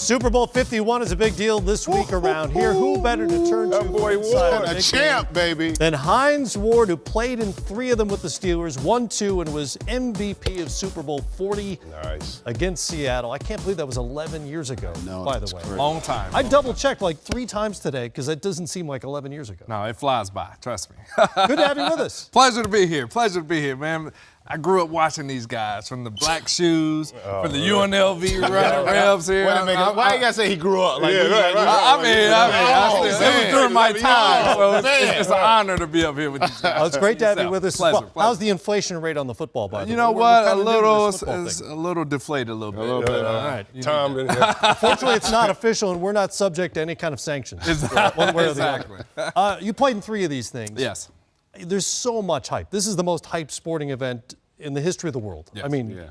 Super Bowl 51 is a big deal this week around here. Who better to turn to boy Ward, a champ, baby. than Hines Ward, who played in 3 of them with the Steelers, won 2, and was MVP of Super Bowl 40 against Seattle. I can't believe that was 11 years ago, by the way. Long time. I double-checked like 3 times today because it doesn't seem like 11 years ago. No, it flies by. Trust me. Good to have you with us. Pleasure to be here. Pleasure to be here, man. I grew up watching these guys from the black shoes, from the UNLV running Rebs here. Wait a minute. Why you gotta say he grew up? Like, I mean, it was during my time, so it's an honor to be up here with you guys. Oh, it's great to have you with us. Pleasure. How's the inflation rate on the football, by the way? You know what? A little deflated a little bit. All right. Tom, Unfortunately, it's not official, and we're not subject to any kind of sanctions. One way or the other. You played in 3 of these things. Yes. There's so much hype. This is the most hyped sporting event in the history of the world. Yes. I mean,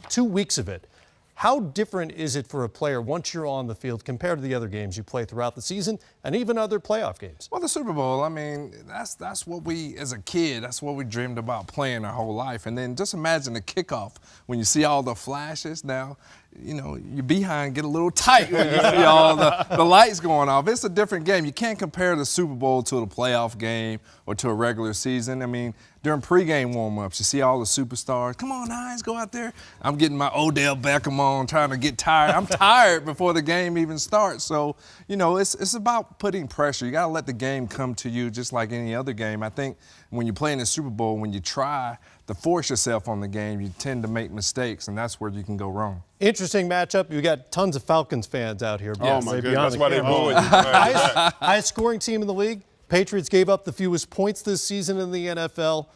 2 weeks of it. How different is it for a player once you're on the field compared to the other games you play throughout the season and even other playoff games? Well, the Super Bowl, I mean, that's what we, as a kid, that's what we dreamed about playing our whole life. And then just imagine the kickoff when you see all the flashes. Now, you know, your behind get a little tight when you see all the lights going off. It's a different game. You can't compare the Super Bowl to a playoff game or to a regular season. I mean, during pregame warm-ups, you see all the superstars. Come on, Hines, go out there. I'm getting my Odell Beckham on, trying to get tired. I'm tired before the game even starts. So, you know, it's about putting pressure. You got to let the game come to you just like any other game. I think when you play in the Super Bowl, when you try to force yourself on the game, you tend to make mistakes, and that's where you can go wrong. Interesting matchup. You got tons of Falcons fans out here. Oh, my goodness. That's why they boo it. Highest scoring team in the league. Patriots gave up the fewest points this season in the NFL.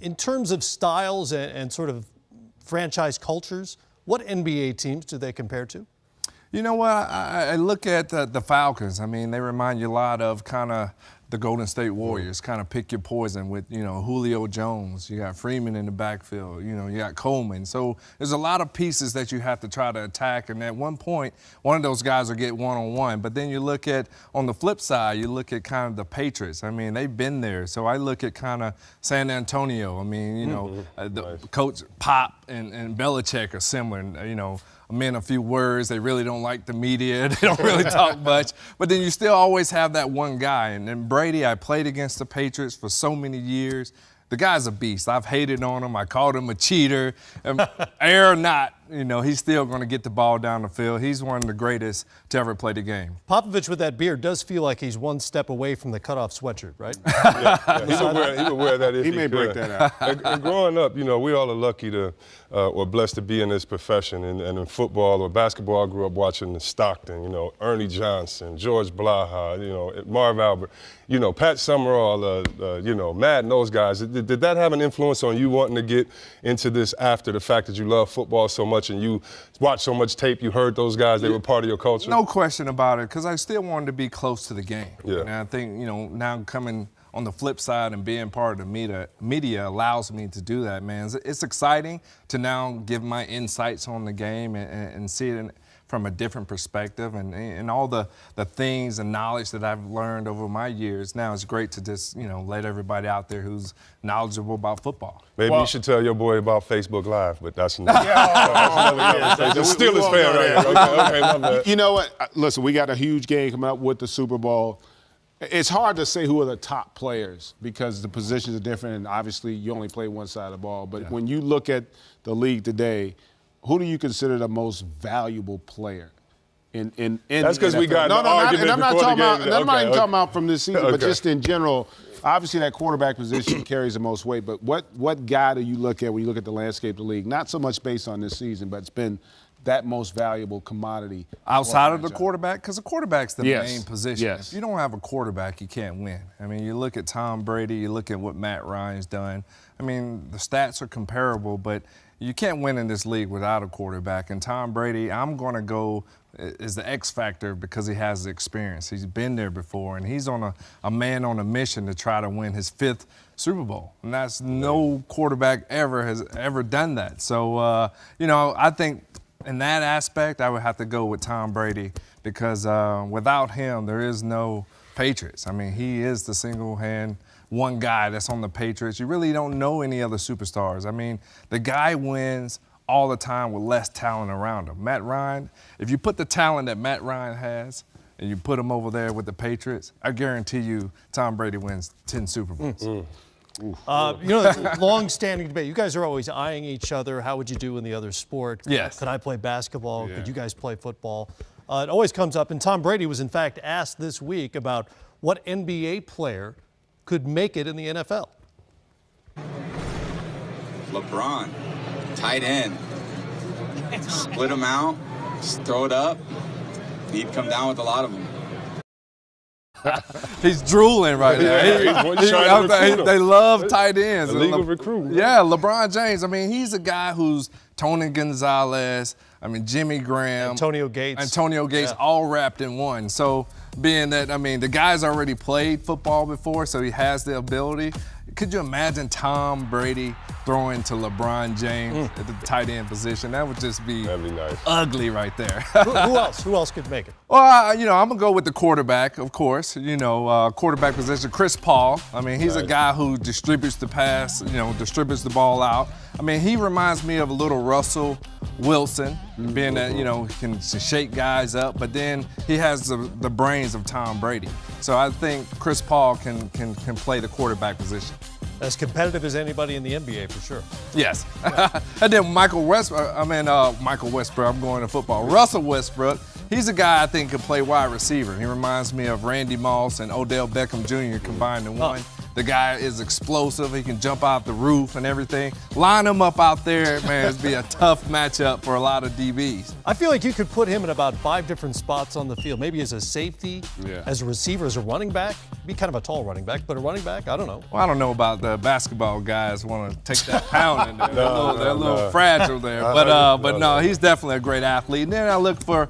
In terms of styles and sort of franchise cultures, what NBA teams do they compare to? You know what? I look at the Falcons. I mean, they remind you a lot of kind of the Golden State Warriors, kind of pick your poison with, you know, Julio Jones. You got Freeman in the backfield. You know, you got Coleman. So there's a lot of pieces that you have to try to attack. And at one point, one of those guys will get one-on-one. But then you look at, on the flip side, you look at kind of the Patriots. I mean, they've been there. So I look at kind of San Antonio. I mean, you know, the Coach Pop and Belichick are similar, you know. Men a few words. They really don't like the media. They don't really talk much. But then you still always have that one guy. And then Brady, I played against the Patriots for so many years. The guy's a beast. I've hated on him. I called him a cheater. Air or not, you know, he's still going to get the ball down the field. He's one of the greatest to ever play the game. Popovich with that beard does feel like he's one step away from the cutoff sweatshirt, right? He would wear that if he may break that out. And growing up, you know, we all are lucky to or blessed to be in this profession. And in football or basketball, I grew up watching the Stockton, you know, Ernie Johnson, George Blaha, you know, Marv Albert, you know, Pat Summerall, you know, Madden, those guys. Did that have an influence on you wanting to get into this after the fact that you love football so much and you watched so much tape, you heard those guys, they were part of your culture? No question about it, because I still wanted to be close to the game. Yeah. And I think, you know, now coming on the flip side and being part of the media allows me to do that, man. It's exciting to now give my insights on the game and see it from a different perspective and all the things and knowledge that I've learned over my years. Now it's great to just, you know, let everybody out there who's knowledgeable about football. Maybe you should tell your boy about Facebook Live, but that's another. The Steelers fan right here. Okay, my bad. You know what? Listen, we got a huge game coming up with the Super Bowl. It's hard to say who are the top players because the positions are different, and obviously you only play one side of the ball. But when you look at the league today, who do you consider the most valuable player? That's because we got I'm not even talking about from this season, but Okay. just in general. Obviously, that quarterback position carries the most weight. But what guy do you look at when you look at the landscape of the league? Not so much based on this season, but it's been that most valuable commodity. Outside of the quarterback, because the quarterback's the main position. Yes. If you don't have a quarterback, you can't win. I mean, you look at Tom Brady, you look at what Matt Ryan's done. I mean, the stats are comparable, but you can't win in this league without a quarterback. And Tom Brady, I'm going to go is the X factor because he has the experience. He's been there before, and he's on a man on a mission to try to win his 5th Super Bowl. And that's no quarterback has ever done that. So, you know, I think in that aspect, I would have to go with Tom Brady because without him, there is no Patriots. I mean, he is the single-hand one guy that's on the Patriots. You really don't know any other superstars. I mean, the guy wins all the time with less talent around him. Matt Ryan, if you put the talent that Matt Ryan has and you put him over there with the Patriots, I guarantee you Tom Brady wins 10 Super Bowls. It's a long-standing debate. You guys are always eyeing each other. How would you do in the other sport? Yes. Could I play basketball? Yeah. Could you guys play football? It always comes up, and Tom Brady was in fact asked this week about what NBA player could make it in the NFL. LeBron, tight end. Split him out, just throw it up. He'd come down with a lot of them. He's drooling right now. They love tight ends. Illegal recruit. Yeah, LeBron James. I mean, he's a guy who's Tony Gonzalez, Jimmy Graham. Antonio Gates. All wrapped in one. So being that, the guy's already played football before, so he has the ability. Could you imagine Tom Brady throwing to LeBron James at the tight end position? That would just be nice. Ugly right there. Who else? Who else could make it? Well, I'm going to go with the quarterback, of course. Quarterback position, Chris Paul. He's a guy who distributes the pass, distributes the ball out. He reminds me of a little Russell Wilson, being that, he can shake guys up, but then he has the brains of Tom Brady. So I think Chris Paul can play the quarterback position. As competitive as anybody in the NBA, for sure. Yes. And then Michael Westbrook, I'm going to football. Russell Westbrook, he's a guy I think can play wide receiver. He reminds me of Randy Moss and Odell Beckham Jr. combined in one. The guy is explosive. He can jump out the roof and everything. Line him up out there, man, it'd be a tough matchup for a lot of DBs. I feel like you could put him in about 5 different spots on the field. Maybe as a safety, as a receiver, as a running back. Be kind of a tall running back, but a running back, I don't know. Well, I don't know about the basketball guys want to take that pound in there. They're a little fragile there. But no, he's definitely a great athlete. And then I look for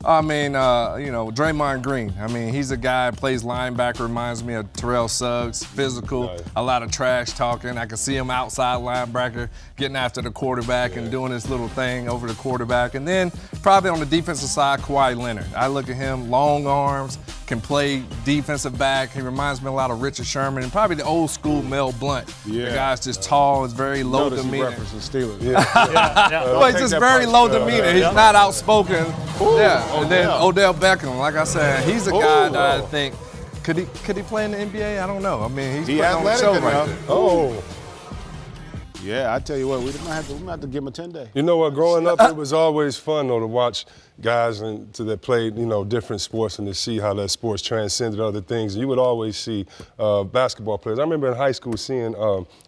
Draymond Green. He's a guy, plays linebacker, reminds me of Terrell Suggs, physical, a lot of trash talking. I can see him outside linebacker getting after the quarterback and doing his little thing over the quarterback. And then probably on the defensive side, Kawhi Leonard. I look at him, long arms, can play defensive back. He reminds me a lot of Richard Sherman and probably the old school Mel Blount. The guy's just tall, is very low demeanor. Notice you referencing Steelers. Well, he's just very low demeanor. He's not outspoken. And then Odell Beckham, like I said, he's a guy that I think could he play in the NBA? I don't know. He's putting on the show right there. Yeah, I tell you what, we might have to give him a 10-day. You know what? Growing up, it was always fun though to watch guys that played different sports and to see how that sports transcended other things. You would always see basketball players. I remember in high school seeing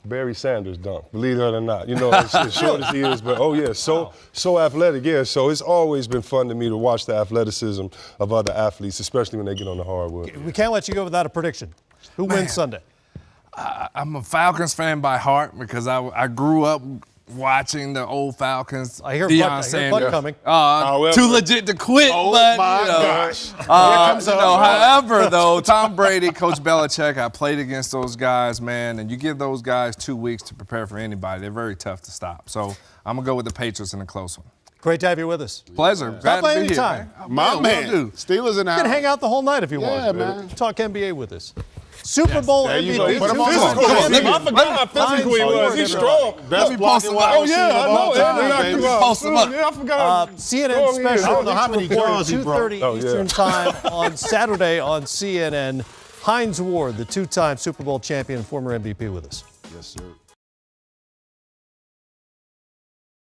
Barry Sanders dunk. Believe it or not, as short as he is, but so athletic. Yeah, so it's always been fun to me to watch the athleticism of other athletes, especially when they get on the hardwood. We can't let you go without a prediction. Who wins Sunday? I'm a Falcons fan by heart because I grew up watching the old Falcons. I hear Deion Bud coming. Too legit to quit. Oh my gosh! However, though, Tom Brady, Coach Belichick, I played against those guys, man, and you give those guys 2 weeks to prepare for anybody. They're very tough to stop. So I'm gonna go with the Patriots in a close one. Great to have you with us. Pleasure. Stop by Glad to be anytime. here. My man. Steelers in the You can house. hang out the whole night if you want. Yeah, man. Talk NBA with us. Super Bowl There you MVP. go. Put him on. I forgot how physical he was. He's strong. Best blocking wide receiver of all time, baby. Post him up. Yeah, I forgot. CNN special. I don't know how many jaws he broke. 2:30 Eastern Time on Saturday on CNN. Hines Ward, the 2-time Super Bowl champion and former MVP, with us. Yes, sir.